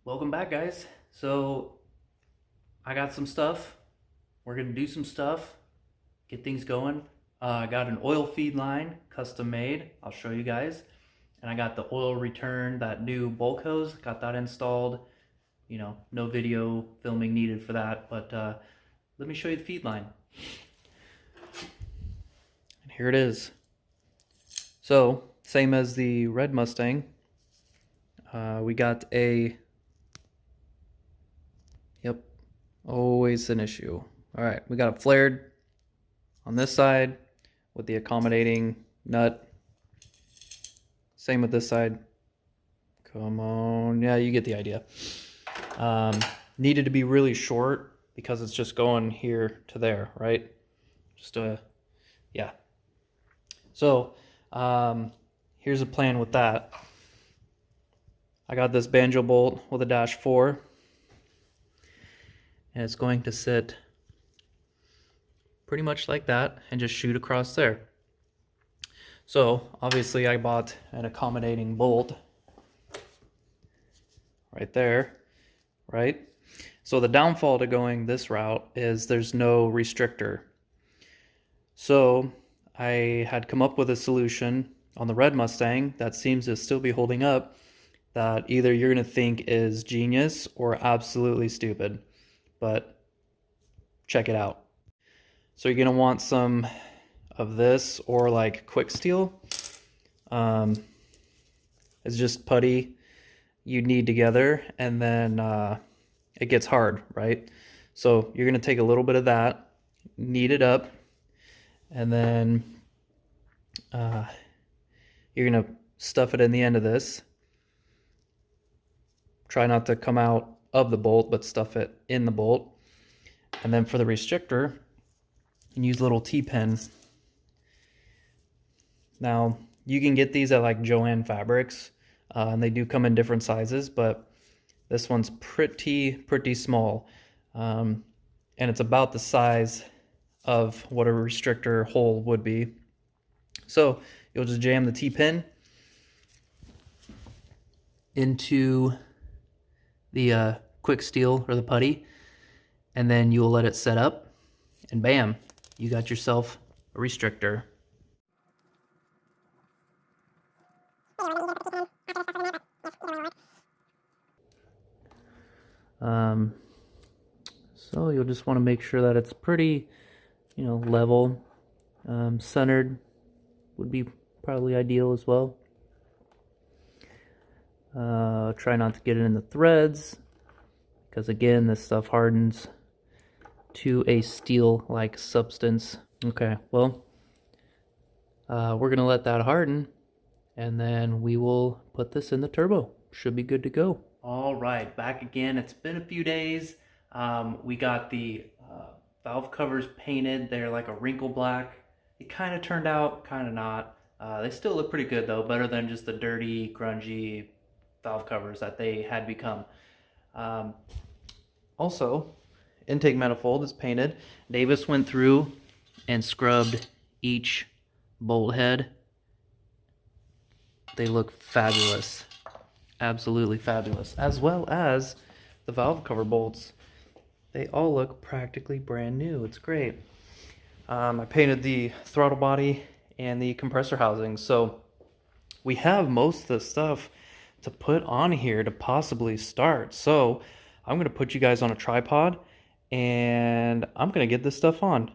Welcome back, guys. So I got some stuff. We're gonna do some stuff, get things going. I got an oil feed line, custom made. I'll show you guys. And I got the oil return, that new bulk hose, got that installed. You know, no video filming needed for that, but let me show you the feed line. And here it is. So, same as the red Mustang, we got a, yep, always an issue. All right, we got it flared on this side with the accommodating nut. Same with this side. Come on, yeah, you get the idea. Needed to be really short because it's just going here to there, right? Just yeah. So here's a plan with that. I got this banjo bolt with a -4, and it's going to sit pretty much like that and just shoot across there. So obviously I bought an accommodating bolt right there, right? So the downfall to going this route is there's no restrictor. So I had come up with a solution on the red Mustang that seems to still be holding up, that either you're going to think is genius or absolutely stupid, but check it out. So you're going to want some of this or like quick steel. It's just putty you knead together, and then it gets hard, right? So you're going to take a little bit of that, knead it up, and then you're going to stuff it in the end of this. Try not to come out of the bolt, but stuff it in the bolt. And then for the restrictor, you can use a little T-pin. Now, you can get these at like Joann Fabrics, and they do come in different sizes, but this one's pretty small. And it's about the size of what a restrictor hole would be. So you'll just jam the T-pin into the quick steel or the putty, and then you'll let it set up, and bam, you got yourself a restrictor. So you'll just want to make sure that it's pretty, level. Centered would be probably ideal as well. Try not to get it in the threads, because again, this stuff hardens to a steel-like substance. Okay, well, we're going to let that harden, and then we will put this in the turbo. Should be good to go. All right, back again. It's been a few days. We got the valve covers painted. They're like a wrinkle black. It kind of turned out, kind of not. They still look pretty good though, better than just the dirty, grungy valve covers that they had become. Also, intake manifold is painted. Davis went through and scrubbed each bolt head. They look fabulous. Absolutely fabulous. As well as the valve cover bolts. They all look practically brand new. It's great. I painted the throttle body and the compressor housing. So we have most of the stuff to put on here to possibly start. So I'm going to put you guys on a tripod and I'm going to get this stuff on.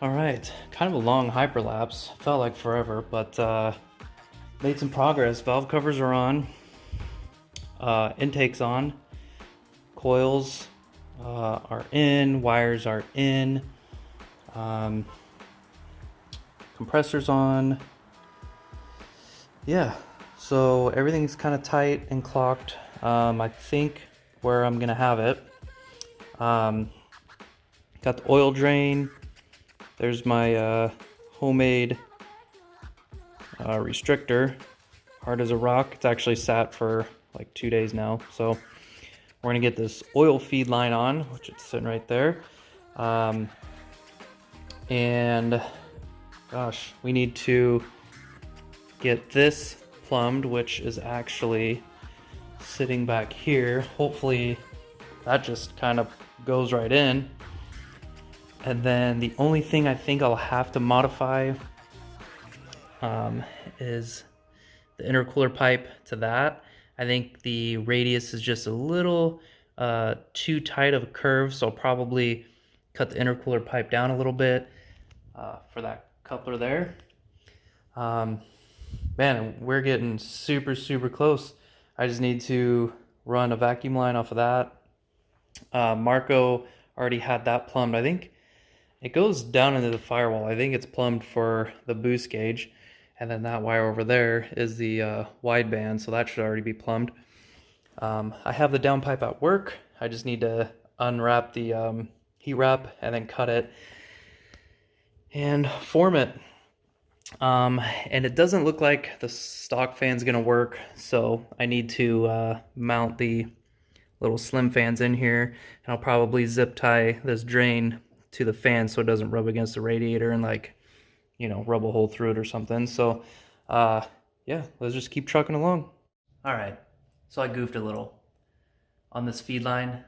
All right, kind of a long hyperlapse. Felt like forever, but made some progress. Valve covers are on, intake's on, coils are in, wires are in, compressor's on. Yeah, so everything's kind of tight and clocked. I think where I'm gonna have it. Got the oil drain. There's my homemade restrictor, hard as a rock. It's actually sat for like 2 days now. So we're gonna get this oil feed line on, which is sitting right there. And gosh, we need to get this plumbed, which is actually sitting back here. Hopefully that just kind of goes right in. And then the only thing I think I'll have to modify is the intercooler pipe to that. I think the radius is just a little too tight of a curve, so I'll probably cut the intercooler pipe down a little bit for that coupler there. Man, we're getting super close. I just need to run a vacuum line off of that. Marco already had that plumbed. I think it goes down into the firewall. I think it's plumbed for the boost gauge. And then that wire over there is the wideband, so that should already be plumbed. I have the downpipe at work. I just need to unwrap the heat wrap and then cut it and form it. And it doesn't look like the stock fan's gonna work, so I need to mount the little slim fans in here, and I'll probably zip tie this drain to the fan so it doesn't rub against the radiator and, like, you know, rub a hole through it or something. So yeah, let's just keep trucking along. All right, so I goofed a little on this feed line.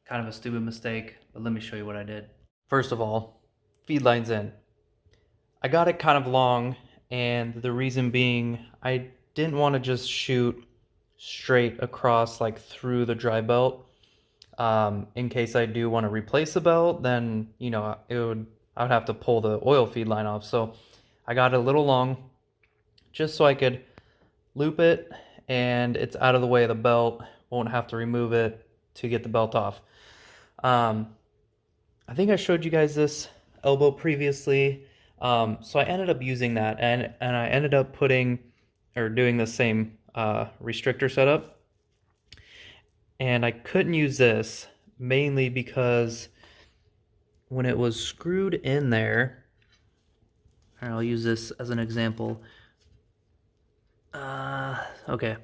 Kind of a stupid mistake, but let me show you what I did. First of all, feed line's in. I got it kind of long, and the reason being I didn't want to just shoot straight across, like through the dry belt. In case I do want to replace the belt, then, you know, I would have to pull the oil feed line off. So I got it a little long just so I could loop it and it's out of the way of the belt. Won't have to remove it to get the belt off. I think I showed you guys this elbow previously. So I ended up using that, and I ended up doing the same restrictor setup. And I couldn't use this mainly because when it was screwed in there, I'll use this as an example. Okay.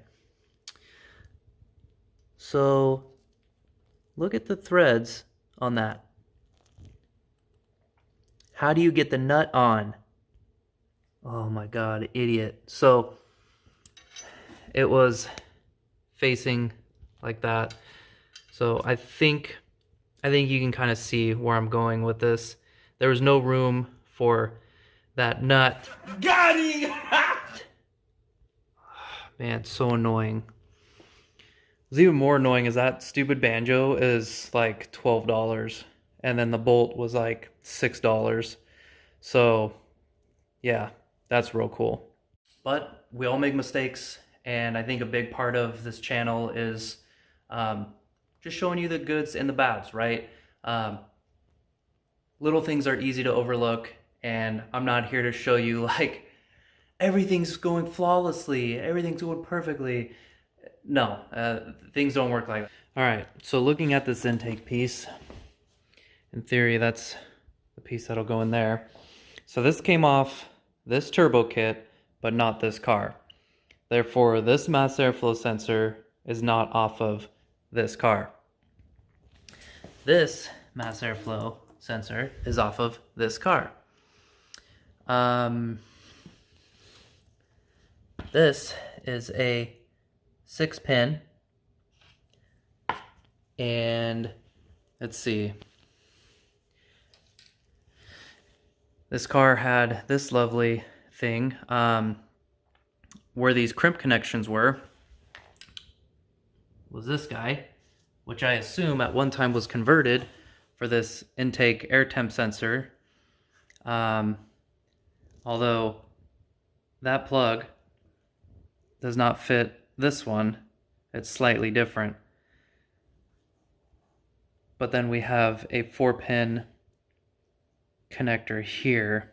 So look at the threads on that. How do you get the nut on? Oh my God, idiot. So it was facing like that. So I think you can kind of see where I'm going with this. There was no room for that nut. Got him! Man, it's so annoying. What's even more annoying is that stupid banjo is like $12, and then the bolt was like $6. So yeah, that's real cool. But we all make mistakes, and I think a big part of this channel is just showing you the goods and the bads, right? Little things are easy to overlook, and I'm not here to show you like everything's going flawlessly, everything's going perfectly. No, things don't work like that. All right, so looking at this intake piece, in theory, that's the piece that'll go in there. So this came off this turbo kit, but not this car. Therefore, this mass airflow sensor is not off of this car. This mass airflow sensor is off of this car. This is a 6-pin, and let's see. This car had this lovely thing where these crimp connections were, was this guy, which I assume at one time was converted for this intake air temp sensor. Although that plug does not fit this one. It's slightly different. But then we have a 4-pin connector here.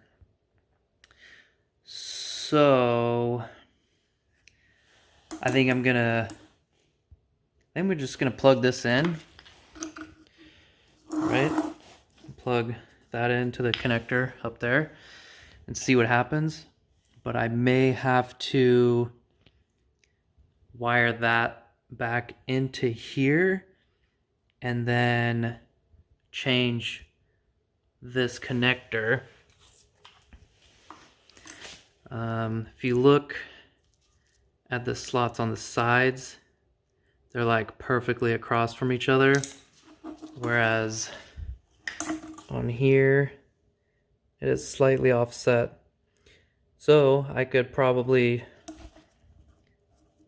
So I think we're just gonna plug this in, right? Plug that into the connector up there and see what happens. But I may have to wire that back into here and then change this connector. If you look at the slots on the sides, they're like perfectly across from each other, whereas on here it is slightly offset. So I could probably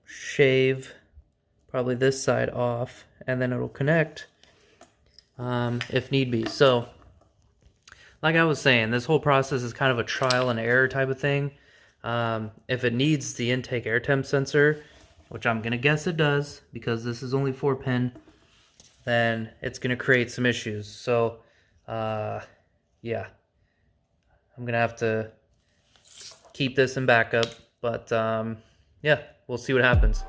shave this side off and then it'll connect if need be. So like I was saying, this whole process is kind of a trial and error type of thing. If it needs the intake air temp sensor, which I'm gonna guess it does because this is only 4-pin, then it's gonna create some issues. So yeah, I'm gonna have to keep this in backup, but yeah, we'll see what happens.